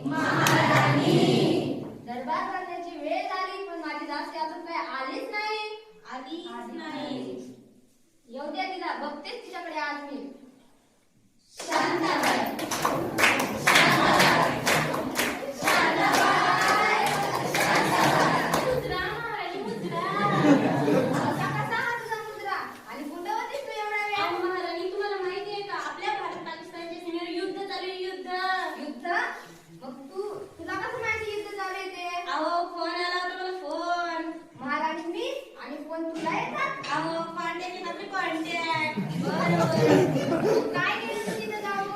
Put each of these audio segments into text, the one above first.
महाराणी दरबार करण्याची वेळ झाली, पण माझी दासी अजून काय आलीच नाही. येऊ द्या तिला, बघतेच तिच्याकडे आज मी. शांताबाई काय केलं तू तिथं जाऊन?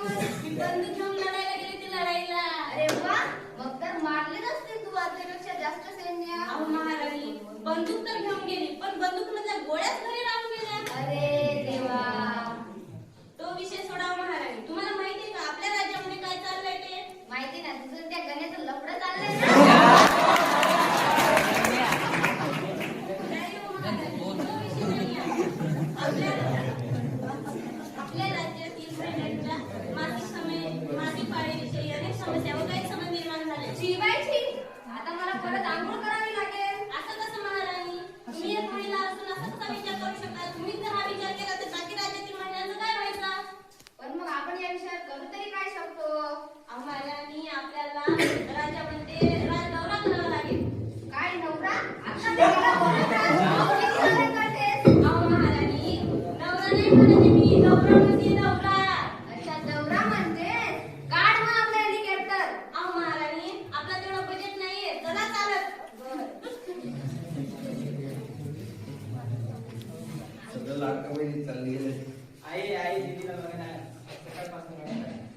बंदूक घेऊन लढायला गेली ती लढाईला. अरे वा, मग तर मारले नसते तू आपल्यापेक्षा जास्त सैन्य. अहो महाराणी, बंदूक तर घेऊन गेली, पण बंदूक मधल्या गोळ्याच घरी राहून गेल्या. अरे देवा, तो विषय सोडावा महाराणी. तुम्हाला माहितीये का आपल्या राज्यामध्ये काय चाललंय ते? माहिती ना, तुझं त्या गण्याचं लफडं चाललंय ना. आपल्या राज्यातील महिलांच्या मासिक पाळीविषयी अनेक समस्या व गैरसमज निर्माण झाले. शिवायची आता मला परत आंघोळ करावी लागेल. असं कसं महाराणी? तुम्ही एक महिला असून असा कसा विचार करू शकता? तुम्ही जर हा विचार केला तर बाकी राज्यातील महिलांचं काय व्हायचं? पण मग आपण या विषयावर करू तरी काय शकतो? महाराणी, आपल्याला राज्यामध्ये दौरा करावा लागेल. काय नवरा? आता ते मला बोलतात. अहो महाराणी, नवरा नाही म्हणायचे मी, दौरा म्हणजे दौरा. अच्छा, दौरा म्हणजे काढ मग आपल्या हेलिकॉप्टर. अहो महाराणी, आपला तेवढा बजेट नाहीये, चला चालत. सगळं लाडका बहिणी चालली गेले. आई दीदीला बघणार सकाळपासून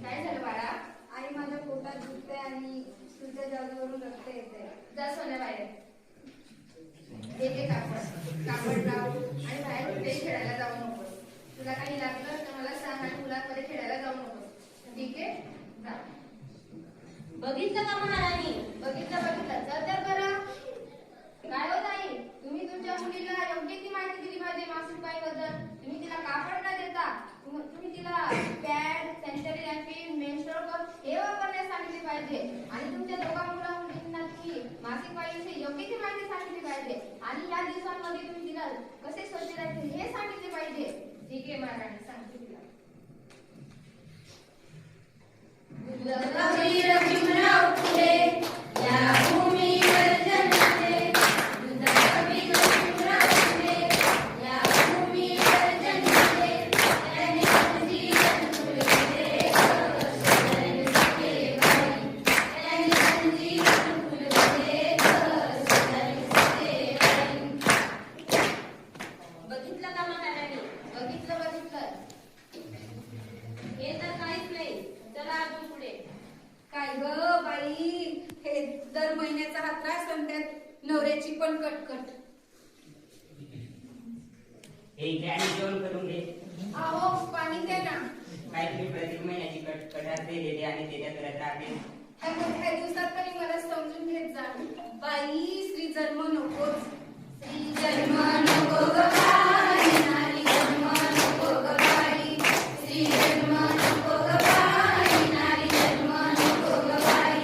काय झालं बाळा? आई, माझ्या पोटात दुखते आणि तुझ्या जागेवरून रक्त येते. जा सोन्या बाहेर. कापड लाव आणि बाहेर कुठे खेळायला जाऊ नको. तुला काही लागलं तर मला सांग आणि मुलांमध्ये खेळायला जाऊ नको. ठीक आहे? जा. बघितलं का महाराणी? बघितलं. चल तर बरं. काय होत आई, तुम्ही तुमच्या मुलीला योग्य ती माहिती दिली पाहिजे मासिक पाळीबद्दल. तुम्ही तिला कापड न देता तुम्ही तिला pad, sanitary napkin, menstrual cup हे वापरण्यास सांगितले पाहिजे. आणि तुमच्या दोघा मुलांना तुम्ही मासिक पाळीविषयी योग्य ती माहिती सांगितली पाहिजे. आणि या दिवसांमध्ये तुम्ही तिला कसे स्वच्छ राहायचे हे सांगितले पाहिजे. ठीक आहे महाराणी, सांगते तिला. रघुवीर भीमराव फुले या भूमीवर जन्मले. रघुवीर भीमराव फुले या भूमीवर जन्मले. त्याने जीवन फुलवले स्वतंत्र सेवाई. त्याने जीवन फुलवले स्वतंत्र सेवाई. बघितलं का महाराणी? बघितलं. हे तर काहीच नाही. चला अजून पुढे. काय ग बाई, हे दर महिन्याचा हा त्रास आणि त्यात नवऱ्याची पण कटकट. हे घ्या आणि जेवण करून घे. अहो, पाणी द्या ना. काहीतरी प्रत्येक महिन्याची कटार देते आणि त्याच्या करत राहते. ह्या मोठ्या दिवसात तरी मला समजून घेत जा. बाई, स्त्री जन्म नकोच. स्त्री जन्म नको ग बाई, नारी जन्म नको ग बाई. स्त्री जन्म नको ग बाई, नारी जन्म नको ग बाई.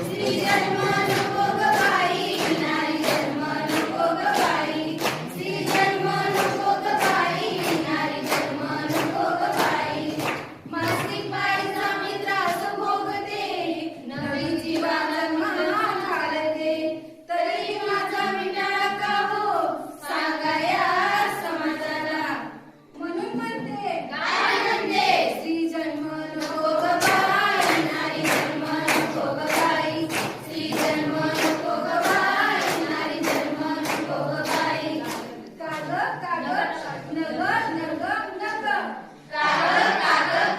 स्त्री जन्म नको ग बाई, नारी जन्म नको ग बाई. स्त्री जन्म नको ग बाई, नारी जन्म नको ग बाई. मासिक पाळीचा मी त्रास भोगते, नवी जीवाला महान घालते. तरी माझा विटाळ का हो सांगा या समाजाला. म्हणून म्हणते, काय म्हणते? स्त्री जन्म नको ग बाई, नारी जन्म नको ग बाई. स्त्री जन्म नको ग बाई, नारी जन्म नको ग बाई. काग नग नग नग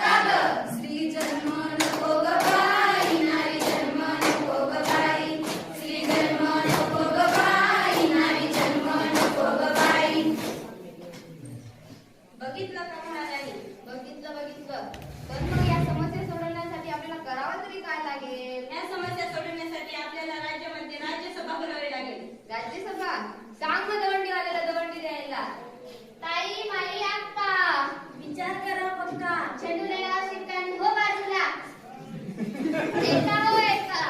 काग स्त्री जन्म नको ग बाई, नारी जन्म नको ग बाई. स्त्री जन्म नको ग बाई, नारी जन्म नको ग बाई. बघितलं का महाराणी? बघितलं. पण मग या समस्या सोडवण्यासाठी आपल्याला करावं तरी काय लागेल? या समस्या सोडवण्यासाठी आपल्याला राज्यामध्ये राज्यसभा भरावी लागेल. राज्यसभा? सांग मग दवंडीवाल्याला दवंडी द्यायला. ताई, माई, आत्ता विचार करा पक्का. चेंडू द्यायला शिकताना हो बाजूला. एका हो एका.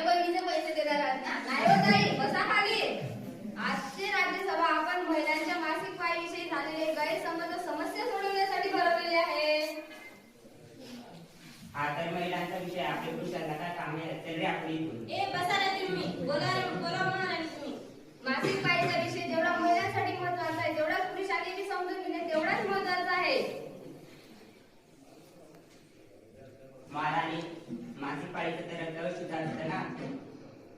माझ्या बहिणीचे पैसे देणार आहात ना? नाही हो ताई, बसा खाली. आजचे राज्यसभा आपण महिलांच्या मासिक पाळीविषयी झालेले गैरसमज व समस्या सोडवण्यासाठी भरवलेले आहे. हा तर महिलांचा विषय आपले पुरुषांना काय कामे असेल रे आपली इथून. ए बसा रे तुम्ही बोला म्हणाला तुम्ही. मासिक पाळीचा विषय जेवढा महिलांसाठी महत्वाचा आहे तेवढा पुरुषांनी बी समजून घेणे तेवढाच महत्वाचा आहे. महाराणी मासिक पाळीचं तर रक्त अशुद्ध असतं ना.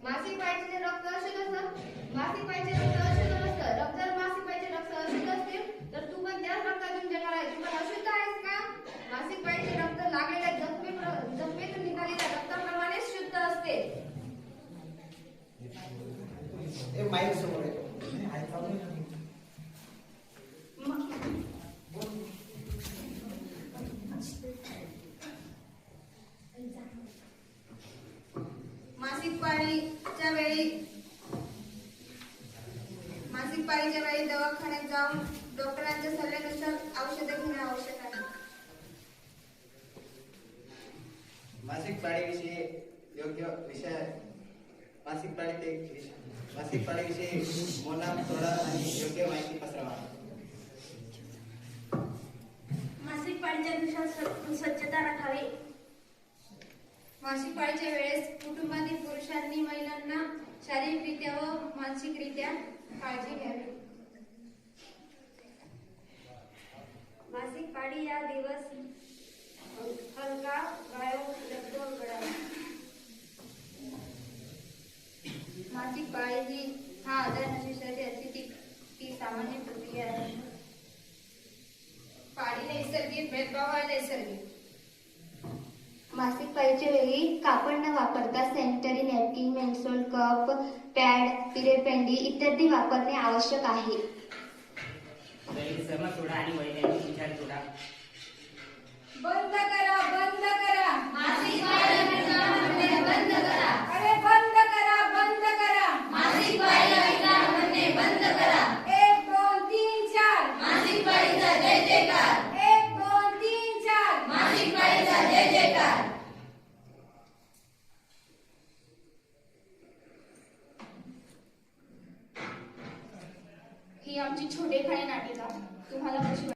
मासिक पाळीचे रक्त अशुद्ध असतं. मासिक पाळीचे रक्त अशुद्ध नसतं. जर मासिक पाळीचे रक्त अशुद्ध असतील तर तू पण त्याच रक्तातून जन्माला आहे. तू पण अशुद्ध आहेस का? मासिक पाळीचे रक्त लागलेल्या जखमेतून निघालेल्या रक्ताप्रमाणेच शुद्ध असते. हे माईक समोर आहे. मासिक पाळीच्या वेळी दवाखान्यात जाऊन डॉक्टरांच्या सल्ल्यानुसार औषधे घेणे आवश्यक आहे. मासिक पाळीविषयी योग्य विषय मासिक पाळीविषयी मोना थोडा आणि योग्य माहिती पसरवा. मासिक पाळीच्या दिवसात स्वच्छता राखावी. मासिक पाळीच्या वेळेस कुटुंबातील पुरुषांनी महिलांना शारीरिकरित्या व मानसिकरित्या काळजी घ्यावी. मासिक पाळी या दिवस हलका गायब रक्त गळावा. मासिक पाळी ही हा आजार नसली शरीराची ती सामान्य प्रक्रिया आहे. पाळी नैसर्गिक, भेदभाव आहे नैसर्गिक. मासिक पाळीच्या वेळी कापड न वापरता sanitary napkin, menstrual cup, pad, पिरेपेंडी इत्यादी वापरणे आवश्यक आहे. गैरसमज सोडा आणि वैज्ञानिक विचार सोडा. बंद करा, बंद करा. मासिक पाळी म्हणणे बंद करा. अरे बंद करा, बंद करा. मासिक पाळी म्हणणे बंद करा. 1 2 3 4. मासिक पाळीचा जय जयकार. 1 2 3 4. मासिक पाळीचा जय जयकार. ही आमची छोटेखानी नाटिका तुम्हाला कशी